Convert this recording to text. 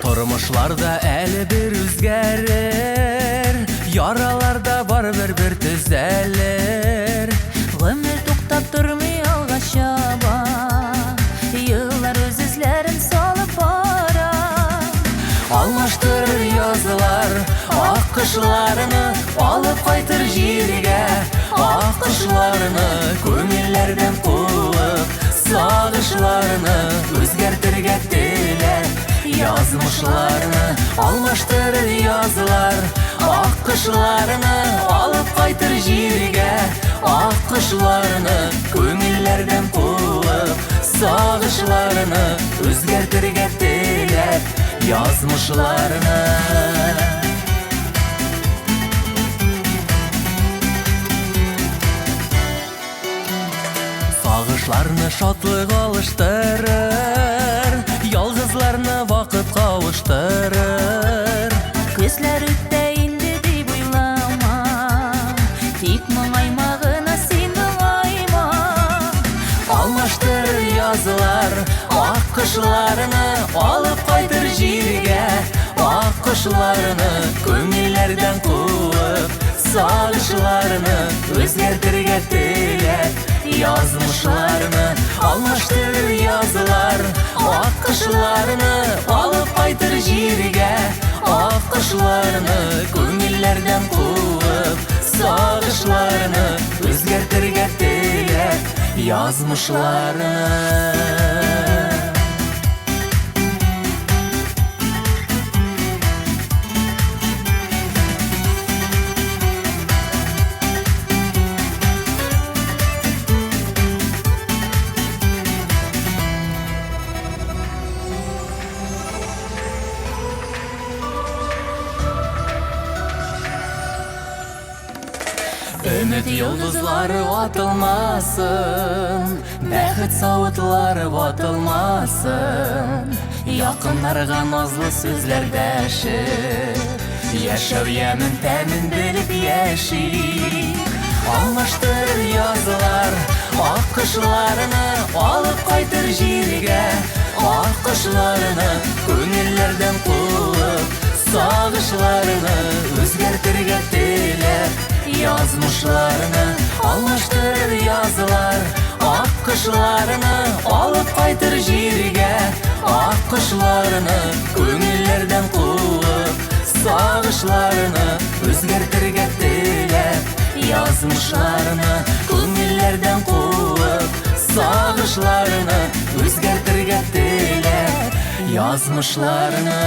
Tормышларда әле бер үзгәрер, яраларда бар бер төзәлер. Гомер туктап тормый алга чаба, еллар үз эзләрен салып бара. Алмаштырыр язылар ак кышларны, алып кайтыр җиргә ак кышларны. Күңелләрдән куып сагышларны, үзгәртергә теләп язмышларны. Алмаштырыр язылар ак кышларны, алып кайтыр җиргә ак кышларны. Күңелләрдән куып сагышларны, үзгәртергә теләп язмышларны. Сагышларны шатлык алыштырыр, ялгызларны вакыт кавыштырыр. Күзләр үтә инде дип уйлама, тик моңайма гына син моңайма. Алмаштыр язылар ак кышларны, алып кайтыр җиргә ак кышларны. Күңелләрдән куып сагышларны, үзгәртергә теләп язмышларны. Алмаштыр язылар ак кышларны, алып кайтыр җиргә ак кышларны. Күңелләрдән куып сагышларны, үзгәртергә теләп язмышларны. Өмет йолдызлары ватылмасын, бәхет савытлары ватылмасын. Якыннарга назлы сүзләр дәшеп, яшәү ямын тәмен белеп яшик. Алмаштыр язылар ак кышларны, алып кайтыр җиргә ак кышларны. Күңелләрдән куып сагышларны, үзгәртергә теләп язмышларны. Алмаштыр язылар ак кышларны, алып кайтыр җиргә ак кышларны. Күңелләрдән куып сагышларны, үзгәртергә теләп язмышларны. Күңелләрдән куып сагышларны, үзгәртергә теләп язмышларны.